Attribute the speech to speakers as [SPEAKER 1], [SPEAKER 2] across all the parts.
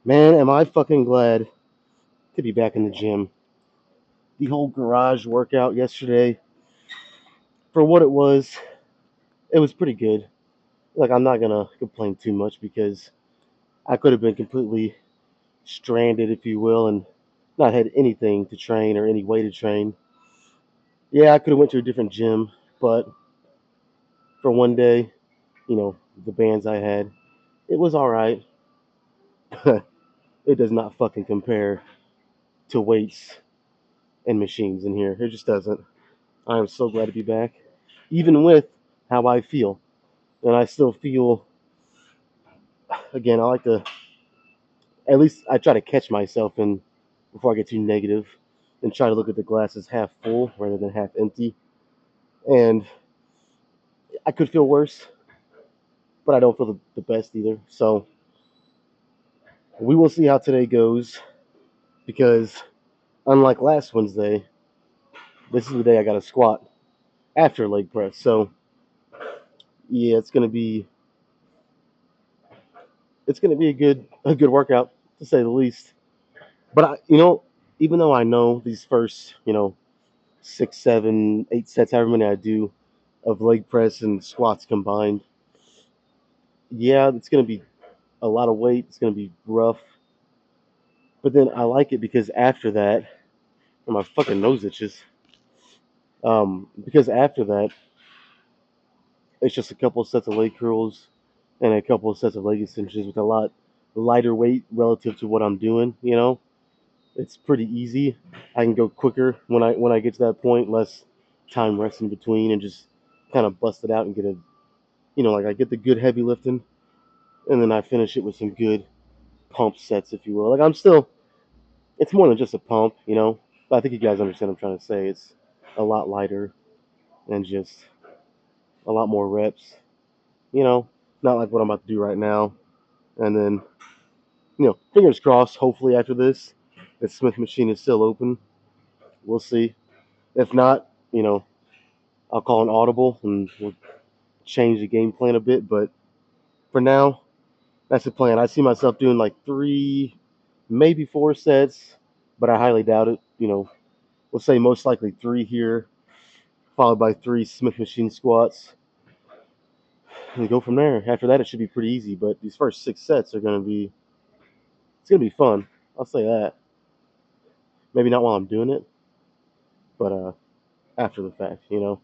[SPEAKER 1] Man, am I fucking glad to be back in the gym. The whole garage workout yesterday, for what it was pretty good. Like, I'm not gonna complain too much because I could have been completely stranded, if you will, and not had anything to train or any way to train. Yeah, I could have went to a different gym, but for one day, the bands I had, it was all right. It does not fucking compare to weights and machines in here. It just doesn't. I am so glad to be back, even with how I feel. And I still feel, again, I like to, at least I try to catch myself and before I get too negative and try to look at the glass as half full rather than half empty. And I could feel worse, but I don't feel the best either. So we will see how today goes because unlike last Wednesday, this is the day I got to squat after leg press. So yeah, it's gonna be a good workout to say the least. But even though I know these first, 6, 7, 8 sets, however many I do of leg press and squats combined, yeah, it's gonna be a lot of weight. It's gonna be rough. But then I like it because after that, and my fucking nose itches. Because after that, it's just a couple of sets of leg curls and a couple of sets of leg extensions with a lot lighter weight relative to what I'm doing. It's pretty easy. I can go quicker when I get to that point, less time rests in between, and just kind of bust it out and get like I get the good heavy lifting, and then I finish it with some good pump sets, if you will. Like it's more than just a pump. But I think you guys understand what I'm trying to say. It's a lot lighter and just a lot more reps. You know, not like what I'm about to do right now. And then, fingers crossed. Hopefully after this, the Smith machine is still open. We'll see. If not, I'll call an audible and we'll change the game plan a bit. But for now, that's the plan. I see myself doing like 3, maybe 4 sets, but I highly doubt it. We'll say most likely 3 here, followed by 3 Smith machine squats, and go from there. After that, it should be pretty easy. But these first 6 sets it's gonna be fun. I'll say that. Maybe not while I'm doing it, but after the fact. All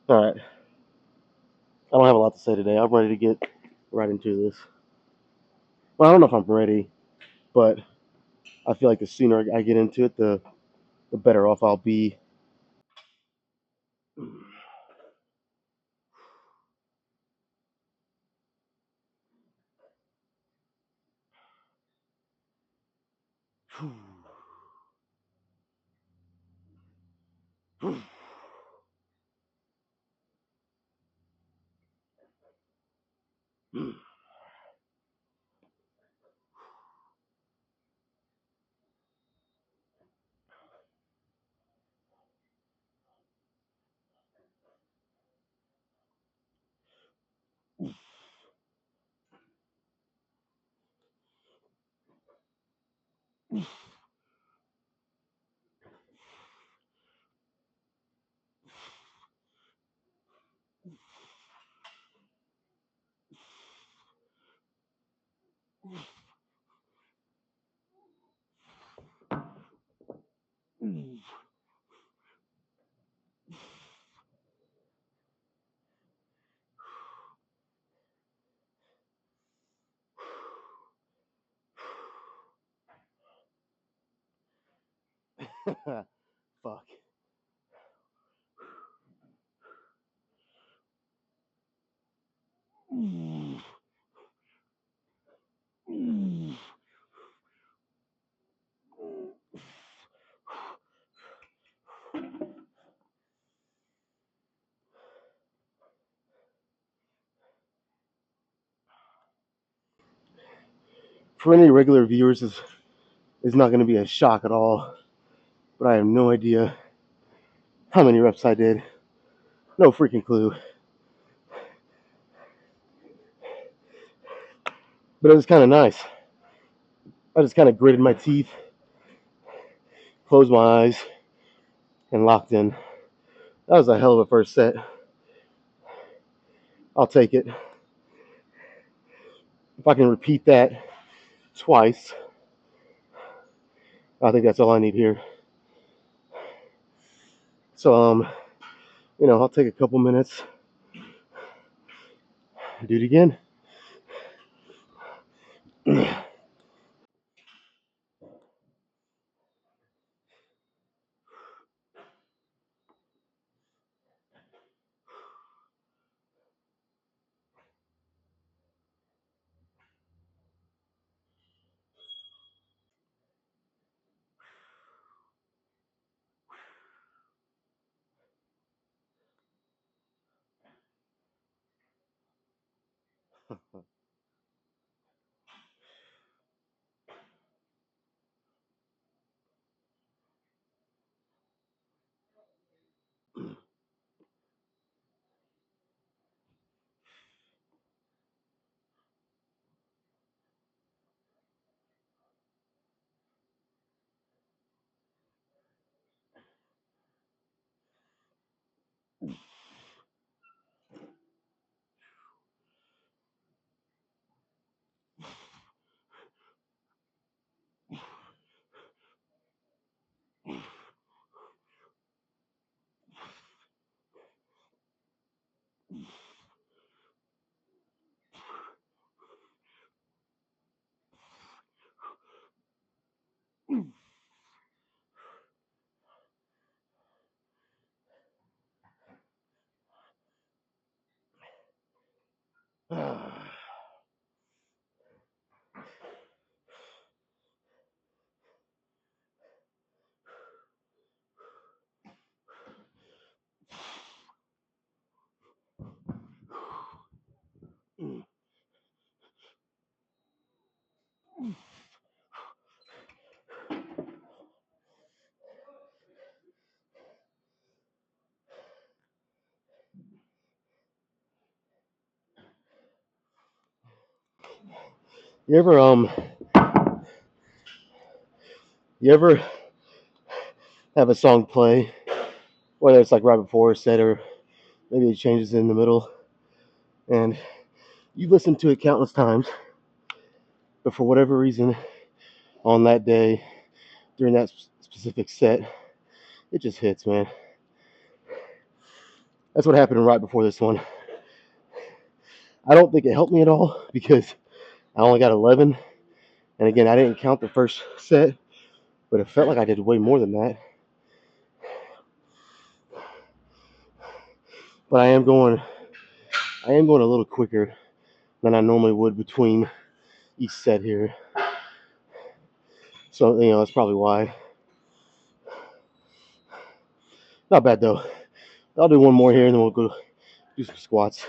[SPEAKER 1] right. I don't have a lot to say today. I'm ready to get right into this. Well, I don't know if I'm ready, but I feel like the sooner I get into it, the better off I'll be. Fuck. For any regular viewers, is not going to be a shock at all. But I have no idea how many reps I did. No freaking clue. But it was kind of nice. I just kind of gritted my teeth, closed my eyes, and locked in. That was a hell of a first set. I'll take it. If I can repeat that twice, I think that's all I need here. So, I'll take a couple minutes, do it again. You ever you ever have a song play, whether it's like right before a set or maybe it changes in the middle, and you've listened to it countless times, but for whatever reason on that day during that specific set, it just hits, man. That's what happened right before this one. I don't think it helped me at all because I only got 11, and again, I didn't count the first set, but it felt like I did way more than that. But I am going a little quicker than I normally would between each set here. So, that's probably why. Not bad though. I'll do one more here and then we'll go do some squats.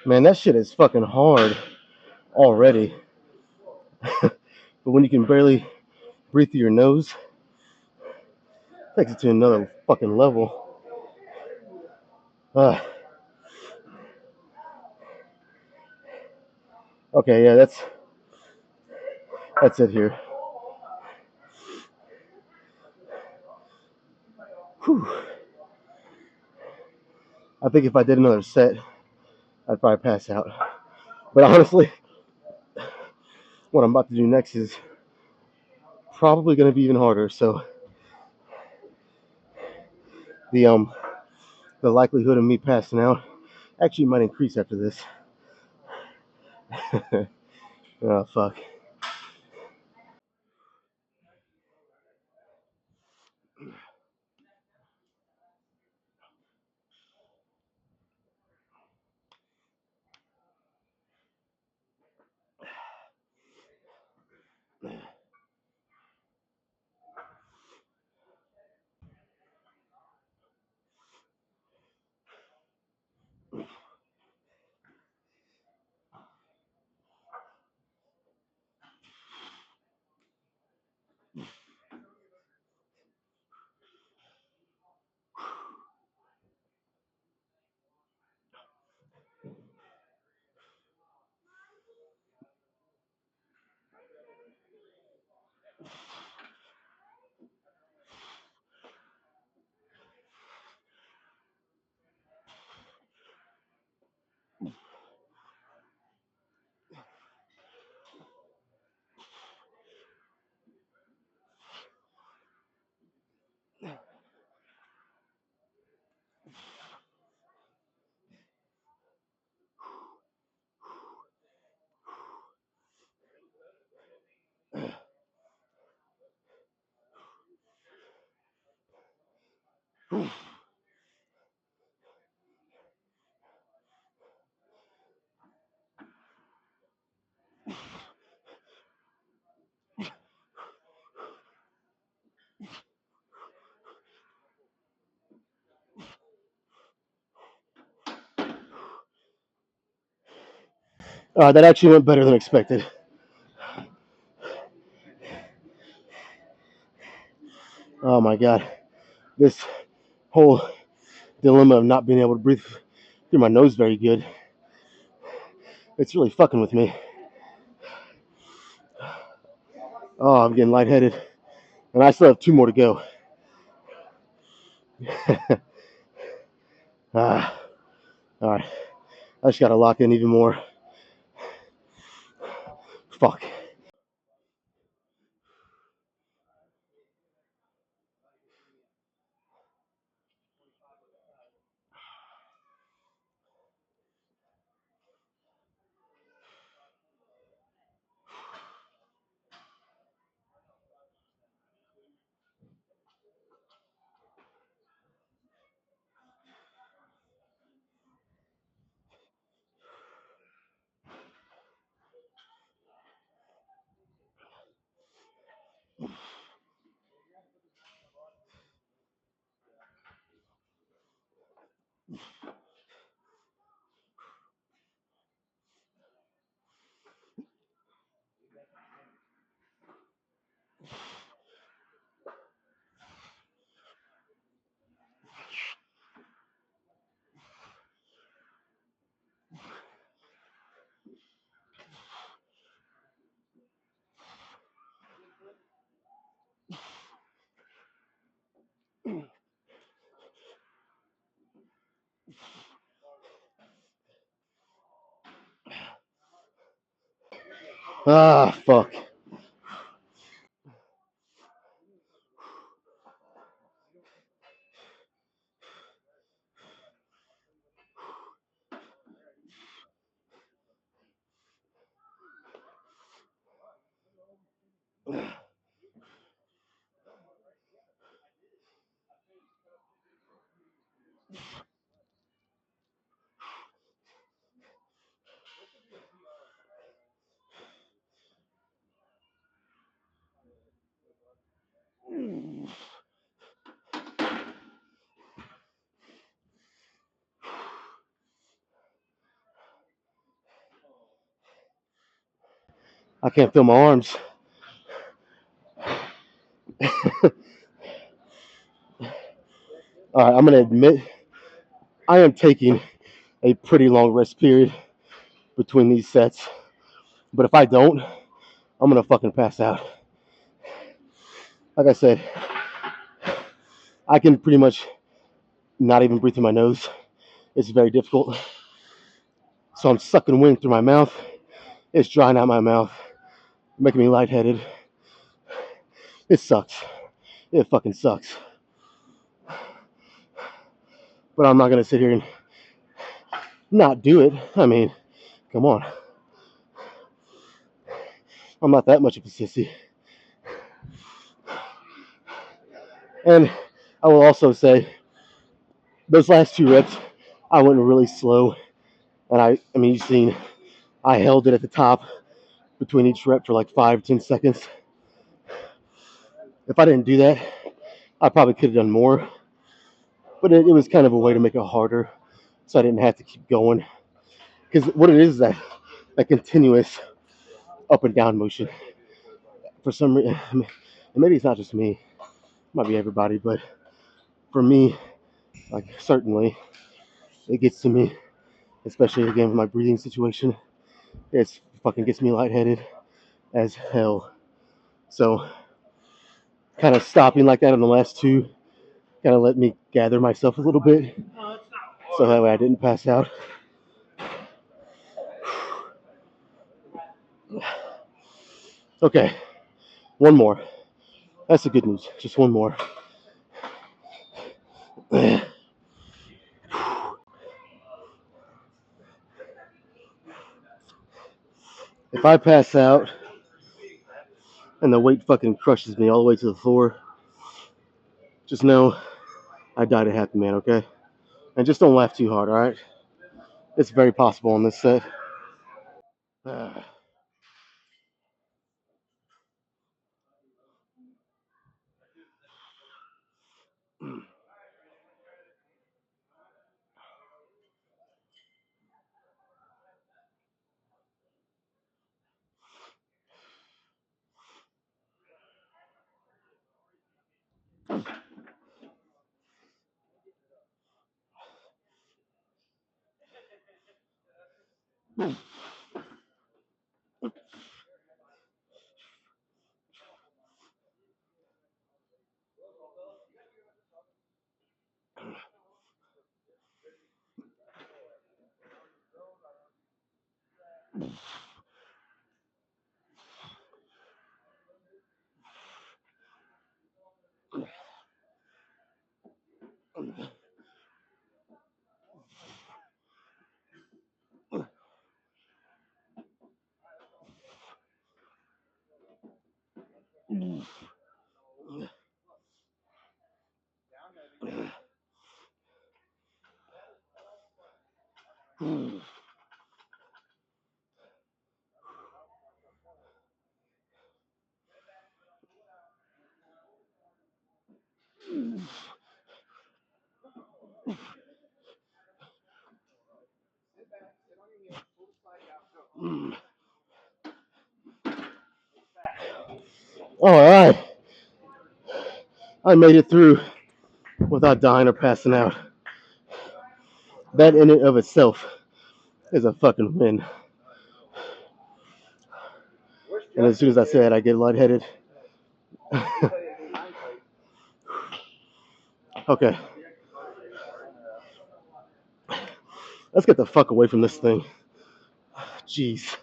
[SPEAKER 1] Man, that shit is fucking hard already. But when you can barely breathe through your nose, it takes it to another fucking level. Uh, okay, yeah, that's it here. Whew. I think if I did another set, I'd probably pass out. But honestly, what I'm about to do next is probably going to be even harder. So the um the likelihood of me passing out actually might increase after this. Oh fuck. That actually went better than expected. Oh my god, this whole dilemma of not being able to breathe through my nose very good, it's really fucking with me. Oh, I'm getting lightheaded, and I still have two more to go. Ah, all right, I just gotta lock in even more. Fuck. Ah, fuck. I can't feel my arms. All right, I'm gonna admit I am taking a pretty long rest period between these sets. But if I don't, I'm gonna fucking pass out. Like I said, I can pretty much not even breathe through my nose. It's very difficult. So I'm sucking wind through my mouth. It's drying out my mouth, making me lightheaded. It sucks. It fucking sucks. But I'm not gonna sit here and not do it. I mean, come on. I'm not that much of a sissy. And I will also say, those last two reps, I went really slow. And I mean, you've seen, I held it at the top between each rep for like 5-10 seconds. If I didn't do that, I probably could have done more. But it was kind of a way to make it harder, so I didn't have to keep going. Because what it is that continuous up and down motion. For some reason, and maybe it's not just me, it might be everybody, but for me, like certainly, it gets to me, especially again with my breathing situation. It fucking gets me lightheaded as hell. So, kind of stopping like that on the last two, kind of let me gather myself a little bit, so that way I didn't pass out. Okay, one more. That's the good news. Just one more. If I pass out and the weight fucking crushes me all the way to the floor, just know I died a happy man, okay? And just don't laugh too hard, alright? It's very possible on this set. Alright, I made it through without dying or passing out. That in and of itself is a fucking win. And as soon as I said I get lightheaded. Okay, let's get the fuck away from this thing. Jeez.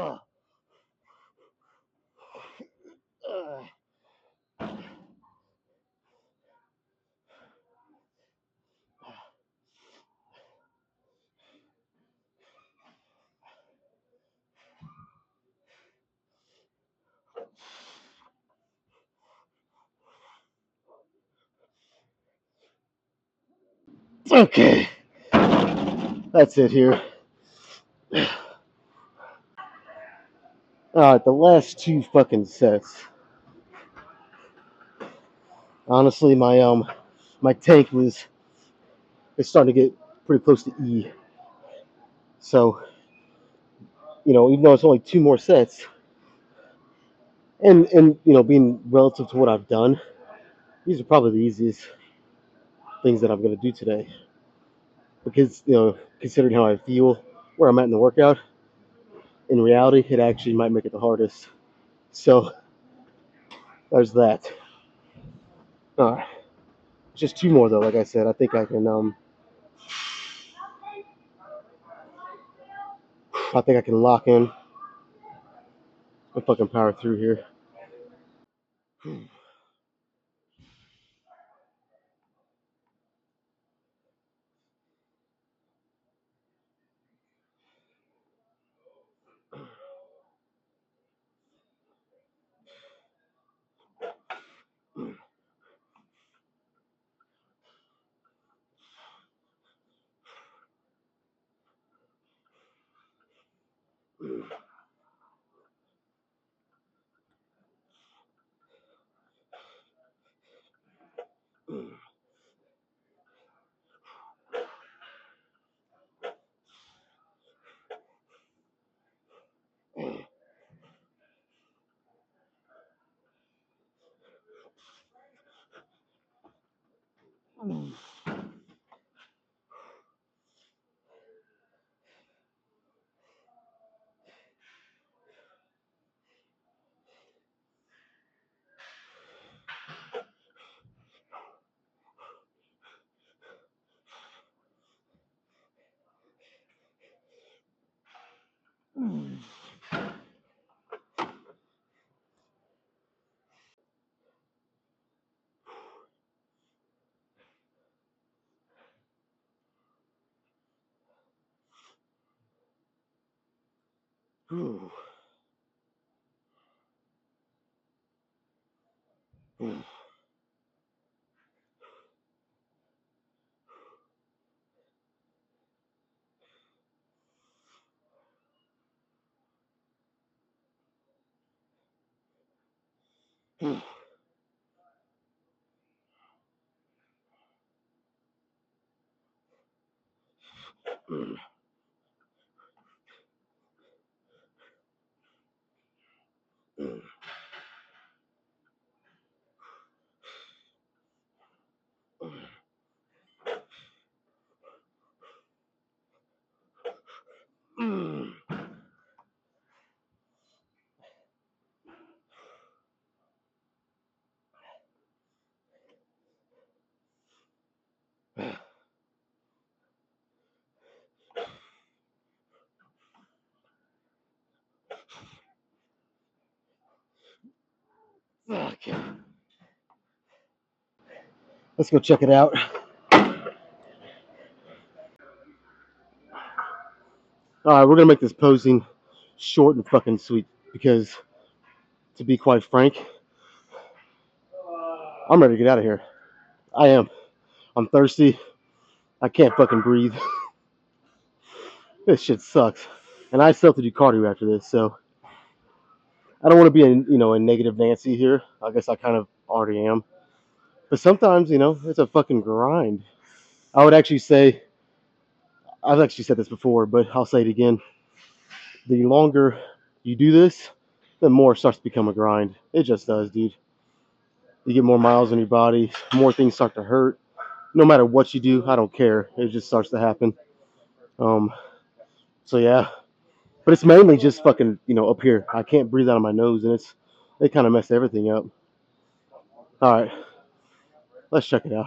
[SPEAKER 1] Uh, uh. Okay, that's it here. All right, the last two fucking sets. Honestly, my tank was it's starting to get pretty close to E. So even though it's only two more sets, and being relative to what I've done, these are probably the easiest things that I'm gonna do today. Because considering how I feel, where I'm at in the workout, in reality, it actually might make it the hardest. So there's that. All right, just two more though. Like I said, I think I can. I think I can lock in and fucking power through here. Okay, let's go check it out. All right, we're gonna make this posing short and fucking sweet because, to be quite frank, I'm ready to get out of here. I am. I'm thirsty. I can't fucking breathe. This shit sucks. And I still have to do cardio after this, so I don't want to be a negative Nancy here. I guess I kind of already am. But sometimes, it's a fucking grind. I would actually say, I've actually said this before, but I'll say it again. The longer you do this, the more it starts to become a grind. It just does, dude. You get more miles in your body, more things start to hurt. No matter what you do, I don't care. It just starts to happen. Um, so yeah, but it's mainly just fucking, up here. I can't breathe out of my nose, and it kind of messed everything up. All right, let's check it out.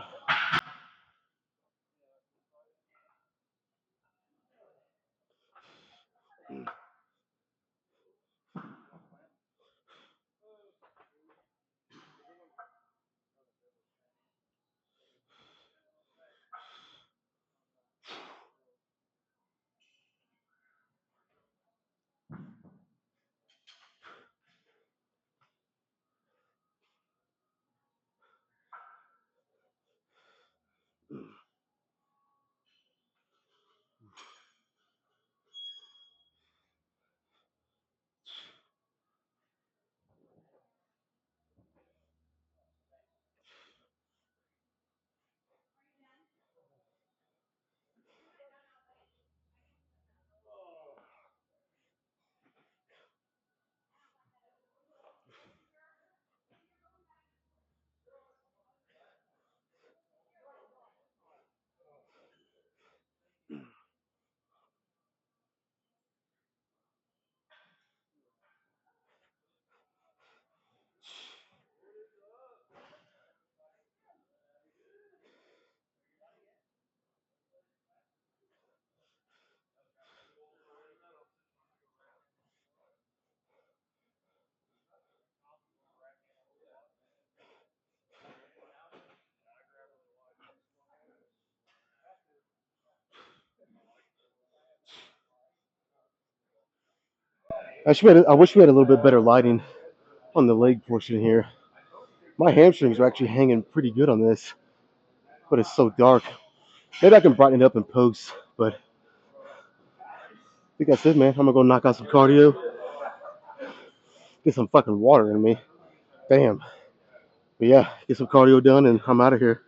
[SPEAKER 1] I wish we had a little bit better lighting on the leg portion here. My hamstrings are actually hanging pretty good on this, but it's so dark. Maybe I can brighten it up in post, but I think that's it, man. I'm gonna go knock out some cardio, get some fucking water in me. Damn. But yeah, get some cardio done, and I'm out of here.